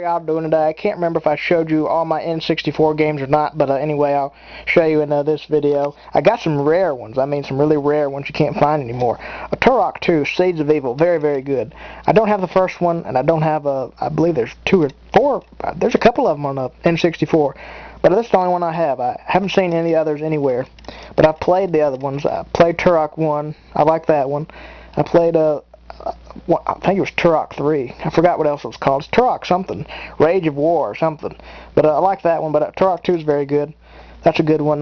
Y'all doing today? I can't remember if I showed you all my N64 games or not, but anyway, I'll show you in this video. I got some rare ones. I mean, some really rare ones you can't find anymore. A Turok 2, Seeds of Evil, very, very good. I don't have the first one, and I don't have I believe there's 2 or 4. There's a couple of them on the N64, but this is the only one I have. I haven't seen any others anywhere, but I've played the other ones. I played Turok 1. I like that one. I played I think it was Turok 3. I forgot what else it was called. It's Turok something. Rage of War or something. But I like that one, but Turok 2 is very good. That's a good one.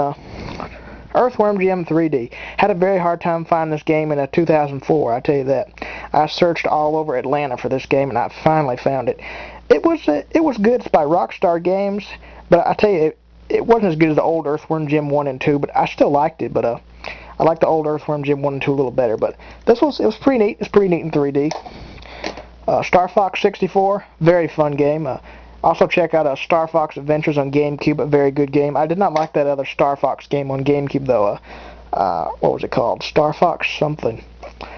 Earthworm Dm 3D. Had a very hard time finding this game in 2004, I tell you that. I searched all over Atlanta for this game, and I finally found it. It was good. It's by Rockstar Games, but I tell you, it wasn't as good as the old Earthworm Dm 1 and 2, but I still liked it, but I like the old Earthworm Dm 1 and 2 a little better, but it was pretty neat. It's pretty neat in 3D. Starfox 64, very fun game. Also check out Starfox Adventures on Gamecube, a very good game. I did not like that other Starfox game on Gamecube though. What was it called? Starfox something.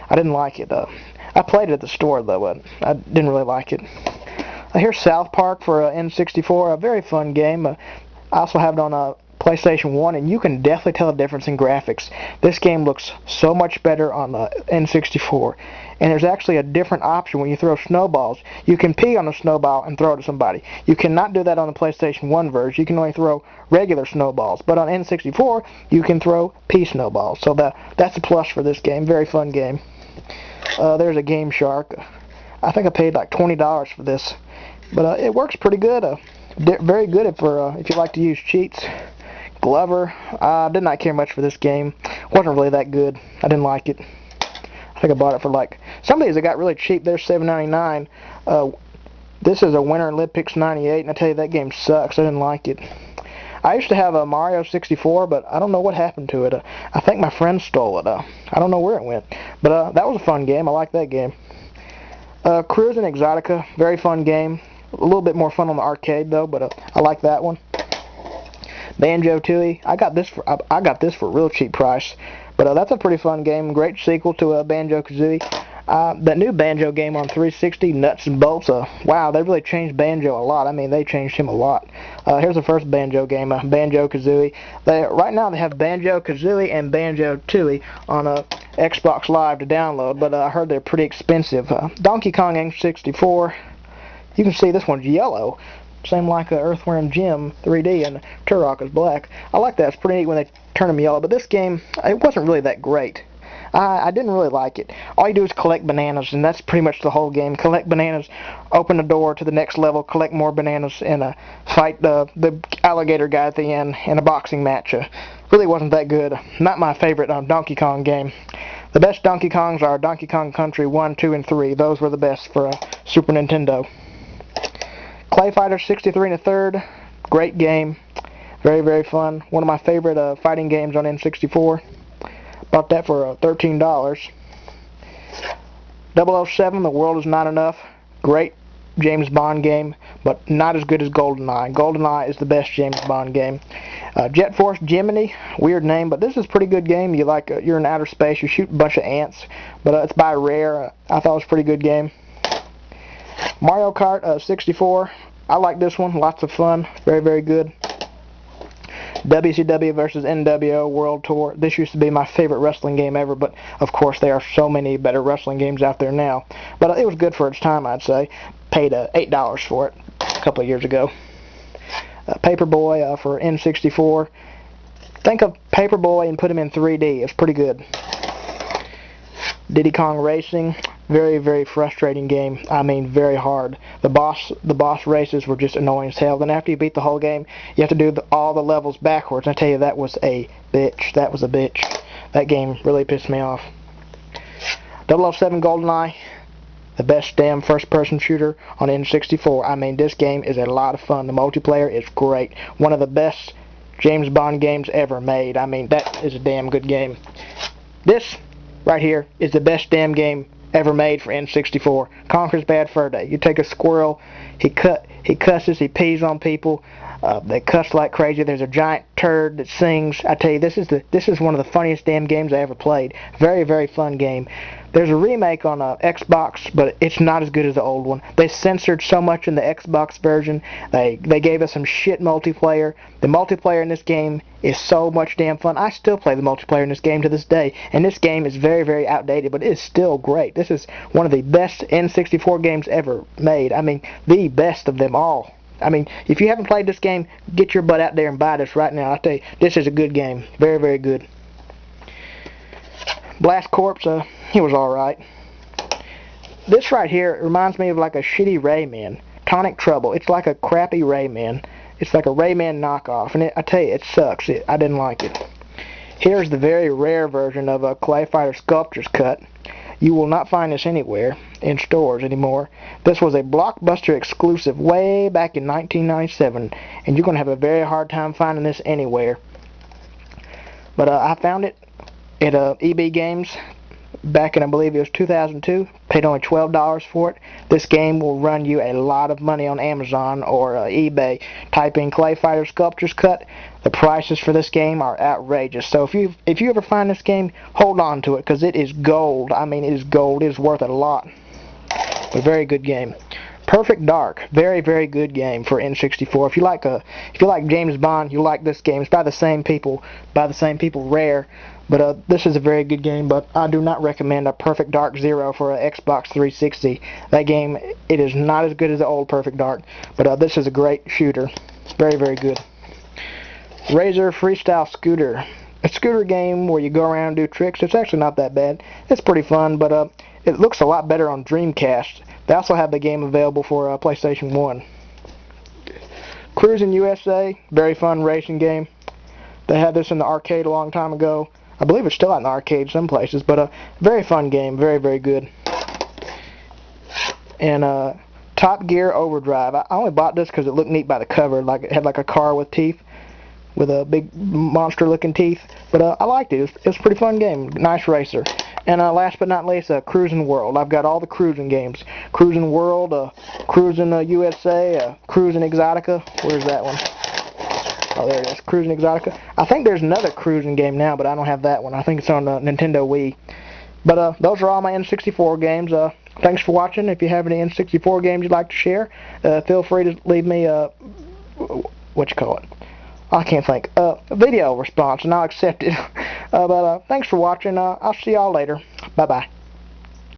I didn't like it. I played it at the store though, but I didn't really like it. Here's South Park for N64, a very fun game. I also have it on PlayStation 1, and you can definitely tell the difference in graphics. This game looks so much better on the N64, and there's actually a different option when you throw snowballs. You can pee on a snowball and throw it at somebody. You cannot do that on the PlayStation 1 version. You can only throw regular snowballs, but on N64 you can throw pee snowballs. So that's a plus for this game. Very fun game. There's a Game Shark. I think I paid like $20 for this, but it works pretty good. Very good if you like to use cheats. Glover, I did not care much for this game. Wasn't really that good. I didn't like it. I think I bought it for like, some of these I got really cheap. They're $7.99. This is a Winter Olympics 98, and I tell you that game sucks. I didn't like it. I used to have a Mario 64, but I don't know what happened to it. I think my friend stole it. I don't know where it went. But that was a fun game. I like that game. Cruis'n Exotica, very fun game. A little bit more fun on the arcade though, but I like that one. Banjo Tooie, I got this for a real cheap price, but that's a pretty fun game. Great sequel to Banjo Kazooie. That new Banjo game on 360, Nuts and Bolts. Wow, they really changed Banjo a lot. I mean, they changed him a lot. Here's the first Banjo game, Banjo Kazooie. Right now they have Banjo Kazooie and Banjo Tooie on Xbox Live to download, but I heard they're pretty expensive. Donkey Kong N64. You can see this one's yellow. Same like Earthworm Dm 3D, and Turok is black. I like that. It's pretty neat when they turn them yellow, but this game, it wasn't really that great. I didn't really like it. All you do is collect bananas, and that's pretty much the whole game. Collect bananas, open the door to the next level, collect more bananas, and fight the alligator guy at the end in a boxing match. Really wasn't that good. Not my favorite Donkey Kong game. The best Donkey Kongs are Donkey Kong Country 1, 2, and 3. Those were the best for Super Nintendo. Clay Fighter 63 1/3, great game, very, very fun. One of my favorite fighting games on N64. Bought that for $13. 007, The World Is Not Enough, great James Bond game, but not as good as Goldeneye. Goldeneye is the best James Bond game. Force Gemini, weird name, but this is a pretty good game. You're in outer space, you shoot a bunch of ants, but it's by Rare. I thought it was a pretty good game. Mario Kart 64, I like this one, lots of fun, very, very good. WCW versus Nwo World Tour. This used to be my favorite wrestling game ever, but of course there are so many better wrestling games out there now. But it was good for its time, I'd say. Paid $8 for it a couple of years ago. Paperboy for N64. Think of Paperboy and put him in 3D. It's pretty good. Diddy Kong Racing, very, very frustrating game. I mean, very hard. The boss races were just annoying as hell. Then after you beat the whole game, you have to do all the levels backwards. I tell you, that was a bitch. That was a bitch. That game really pissed me off. 007 GoldenEye, the best damn first-person shooter on N64. I mean, this game is a lot of fun. The multiplayer is great. One of the best James Bond games ever made. I mean, that is a damn good game. This right here is the best damn game ever made for N64. Conker's Bad Fur Day. You take a squirrel, he cusses, he pees on people, they cuss like crazy. There's a giant turd that sings. I tell you, this is one of the funniest damn games I ever played. Very, very fun game. There's a remake on Xbox, but it's not as good as the old one. They censored so much in the Xbox version. They gave us some shit multiplayer. The multiplayer in this game is so much damn fun. I still play the multiplayer in this game to this day, and this game is very, very outdated, but it is still great. This is one of the best N64 games ever made. I mean, the best of them all. I mean, if you haven't played this game, get your butt out there and buy this right now. I tell you, this is a good game. Very, very good. Blast Corps, he was alright. This right here reminds me of like a shitty Rayman. Tonic Trouble. It's like a crappy Rayman. It's like a Rayman knockoff, and I tell you, it sucks. I didn't like it. Here's the very rare version of a Clay Fighter Sculptures Cut. You will not find this anywhere in stores anymore. This was a Blockbuster exclusive way back in 1997, and you're going to have a very hard time finding this anywhere. But I found it at EB Games back in, I believe it was 2002. Paid only $12 for it. This game will run you a lot of money on Amazon or eBay. Type in Clay Fighter Sculptures Cut. The prices for this game are outrageous. So if you ever find this game, hold on to it, because it is gold. I mean, it is gold. It is worth a lot. A very good game. Perfect Dark, very, very good game for N64. If you like James Bond, you'll like this game. It's by the same people, Rare. But this is a very good game, but I do not recommend a Perfect Dark Zero for an Xbox 360. That game, it is not as good as the old Perfect Dark, but this is a great shooter. Very, very good. Razor Freestyle Scooter. A scooter game where you go around and do tricks. It's actually not that bad. It's pretty fun, but it looks a lot better on Dreamcast. They also have the game available for PlayStation 1. Cruising USA. Very fun racing game. They had this in the arcade a long time ago. I believe it's still out in the arcade some places, but a very fun game, very, very good. And Top Gear Overdrive. I only bought this because it looked neat by the cover. Like it had like a car with teeth, with a big monster-looking teeth. But I liked it. It was a pretty fun game. Nice racer. And last but not least, Cruising World. I've got all the cruising games. Cruising World, Cruising USA, Cruising Exotica. Where's that one? Oh, there it is, Cruising Exotica. I think there's another cruising game now, but I don't have that one. I think it's on Nintendo Wii. But those are all my N64 games. Thanks for watching. If you have any N64 games you'd like to share, feel free to leave me I can't think. A video response, and I'll accept it. But thanks for watching. I'll see y'all later. Bye-bye.